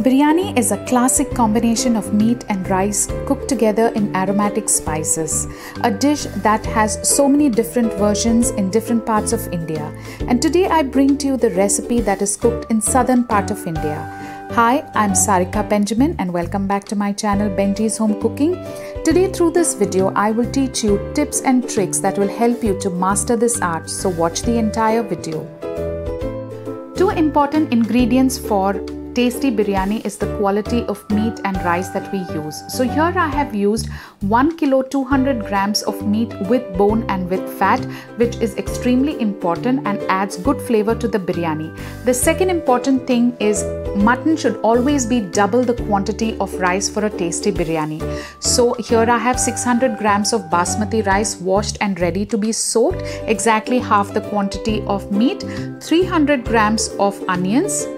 Biryani is a classic combination of meat and rice cooked together in aromatic spices. A dish that has so many different versions in different parts of India. And today I bring to you the recipe that is cooked in southern part of India. Hi, I'm Sarika Benjamin and welcome back to my channel Benji's Home Cooking. Today through this video I will teach you tips and tricks that will help you to master this art, so watch the entire video. Two important ingredients for tasty biryani is the quality of meat and rice that we use. So here I have used 1 kilo 200 grams of meat with bone and with fat, which is extremely important and adds good flavor to the biryani. The second important thing is mutton should always be double the quantity of rice for a tasty biryani. So here I have 600 grams of basmati rice washed and ready to be soaked, exactly half the quantity of meat, 300 grams of onions.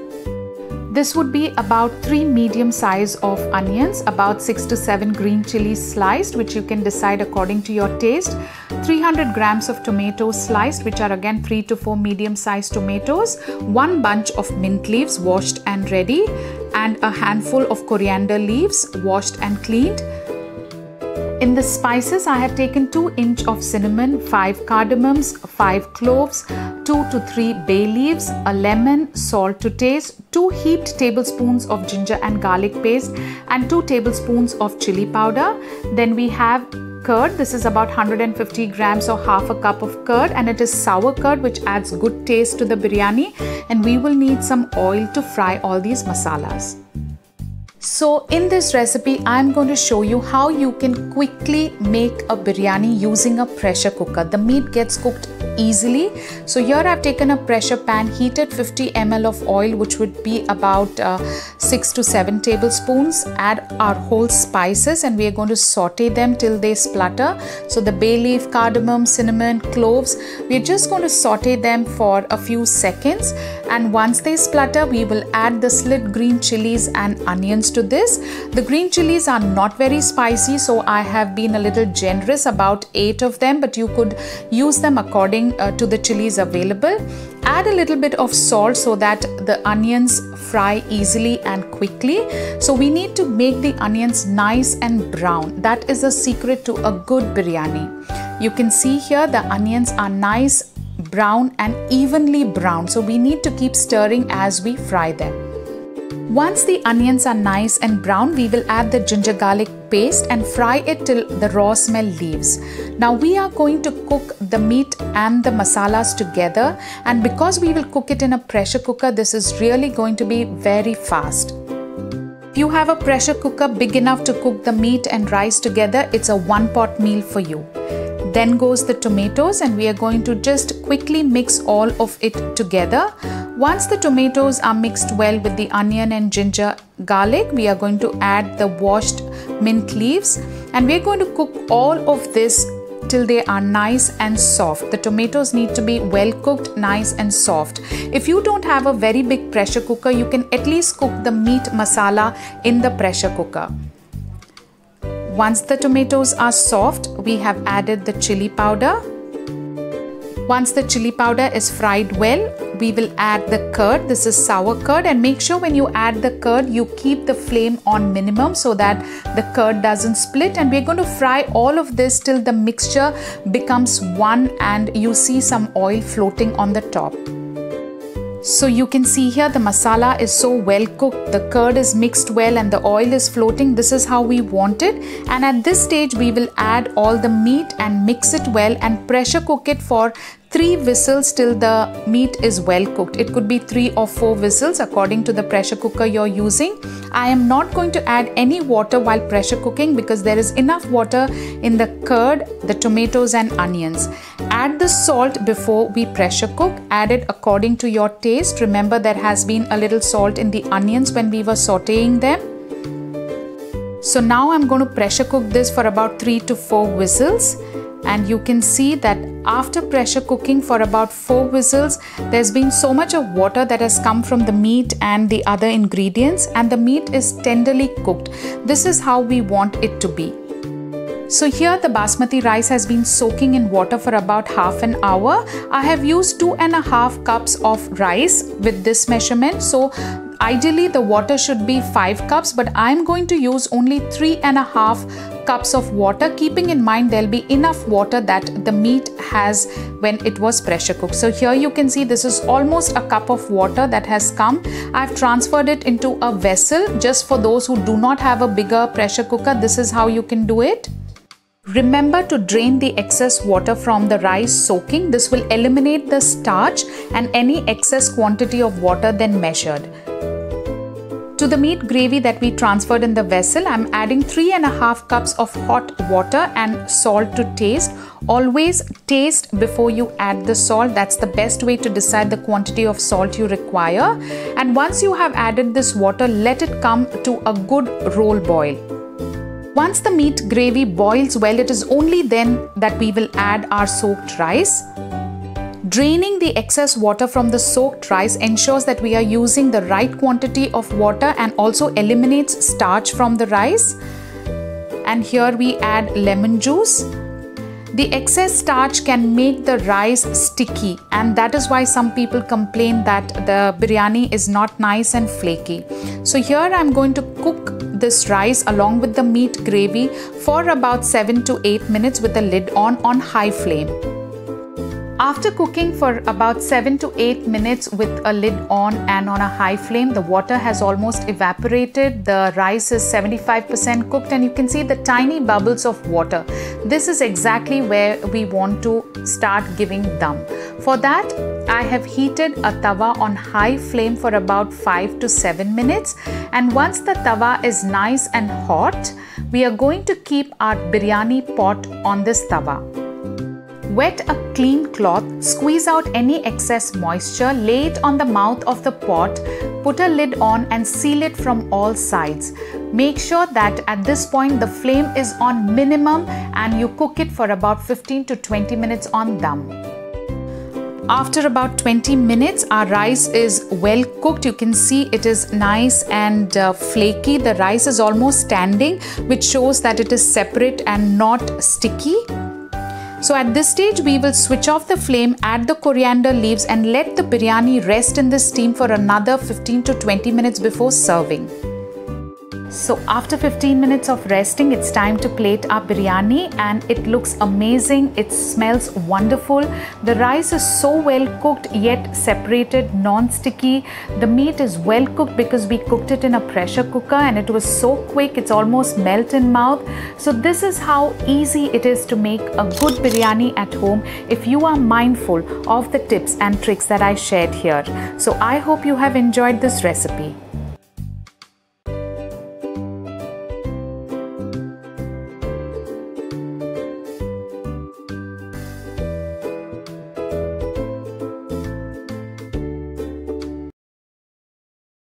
This would be about 3 medium size of onions, about 6 to 7 green chilies sliced, which you can decide according to your taste, 300 grams of tomatoes sliced, which are again 3 to 4 medium sized tomatoes, 1 bunch of mint leaves washed and ready, and a handful of coriander leaves washed and cleaned. In the spices, I have taken 2 inch of cinnamon, 5 cardamoms, 5 cloves, 2 to 3 bay leaves, a lemon, salt to taste, 2 heaped tablespoons of ginger and garlic paste, and 2 tablespoons of chilli powder. Then we have curd. This is about 150 grams or half a cup of curd, and it is sour curd, which adds good taste to the biryani. And we will need some oil to fry all these masalas. So in this recipe, I'm going to show you how you can quickly make a biryani using a pressure cooker. The meat gets cooked easily. So here I've taken a pressure pan, heated 50 ml of oil, which would be about 6 to 7 tablespoons. Add our whole spices and we are going to saute them till they splutter. So the bay leaf, cardamom, cinnamon, cloves, we're just going to saute them for a few seconds. And once they splutter, we will add the slit green chilies and onions to this. The green chilies are not very spicy, so I have been a little generous, about 8 of them, but you could use them according to the chilies available. Add a little bit of salt so that the onions fry easily and quickly. So we need to make the onions nice and brown. That is a secret to a good biryani. You can see here the onions are nice, brown and evenly brown. So we need to keep stirring as we fry them. Once the onions are nice and brown, we will add the ginger garlic paste and fry it till the raw smell leaves. Now we are going to cook the meat and the masalas together, and because we will cook it in a pressure cooker, this is really going to be very fast. If you have a pressure cooker big enough to cook the meat and rice together, it's a one-pot meal for you. Then goes the tomatoes, and we are going to just quickly mix all of it together. Once the tomatoes are mixed well with the onion and ginger garlic, we are going to add the washed mint leaves, and we are going to cook all of this till they are nice and soft. The tomatoes need to be well cooked, nice and soft. If you don't have a very big pressure cooker, you can at least cook the meat masala in the pressure cooker. Once the tomatoes are soft, we have added the chilli powder. Once the chilli powder is fried well, we will add the curd. This is sour curd, and make sure when you add the curd, you keep the flame on minimum so that the curd doesn't split. And we're going to fry all of this till the mixture becomes one and you see some oil floating on the top. So you can see here the masala is so well cooked, the curd is mixed well and the oil is floating. This is how we want it. And at this stage we will add all the meat and mix it well and pressure cook it for 3 whistles till the meat is well cooked. It could be 3 or 4 whistles according to the pressure cooker you're using. I am not going to add any water while pressure cooking because there is enough water in the curd, the tomatoes and onions. Add the salt before we pressure cook. Add it according to your taste. Remember, there has been a little salt in the onions when we were sauteing them. So now I'm going to pressure cook this for about 3 to 4 whistles. And you can see that after pressure cooking for about 4 whistles, there's been so much of water that has come from the meat and the other ingredients, and the meat is tenderly cooked. This is how we want it to be. So here the basmati rice has been soaking in water for about half an hour. I have used 2.5 cups of rice with this measurement. So Ideally, the water should be 5 cups, but I'm going to use only 3.5 cups of water, keeping in mind there'll be enough water that the meat has when it was pressure cooked. So here you can see this is almost a cup of water that has come. I've transferred it into a vessel. Just for those who do not have a bigger pressure cooker, this is how you can do it. Remember to drain the excess water from the rice soaking. This will eliminate the starch and any excess quantity of water then measured. To the meat gravy that we transferred in the vessel, I'm adding 3.5 cups of hot water and salt to taste. Always taste before you add the salt. That's the best way to decide the quantity of salt you require. And once you have added this water, let it come to a good roll boil. Once the meat gravy boils well, it is only then that we will add our soaked rice. Draining the excess water from the soaked rice ensures that we are using the right quantity of water and also eliminates starch from the rice. And here we add lemon juice. The excess starch can make the rice sticky, and that is why some people complain that the biryani is not nice and flaky. So here I'm going to cook this rice along with the meat gravy for about 7 to 8 minutes with the lid on high flame. After cooking for about 7 to 8 minutes with a lid on and on a high flame, the water has almost evaporated. The rice is 75% cooked and you can see the tiny bubbles of water. This is exactly where we want to start giving dum. For that, I have heated a tawa on high flame for about 5 to 7 minutes. And once the tawa is nice and hot, we are going to keep our biryani pot on this tawa. Wet a clean cloth, squeeze out any excess moisture, lay it on the mouth of the pot, put a lid on and seal it from all sides. Make sure that at this point the flame is on minimum and you cook it for about 15 to 20 minutes on dum. After about 20 minutes, our rice is well cooked. You can see it is nice and flaky. The rice is almost standing, which shows that it is separate and not sticky. So at this stage, we will switch off the flame, add the coriander leaves and let the biryani rest in the steam for another 15 to 20 minutes before serving. So after 15 minutes of resting, it's time to plate our biryani and it looks amazing. It smells wonderful. The rice is so well cooked yet separated, non-sticky. The meat is well cooked because we cooked it in a pressure cooker and it was so quick, it's almost melt in mouth. So this is how easy it is to make a good biryani at home if you are mindful of the tips and tricks that I shared here. So I hope you have enjoyed this recipe.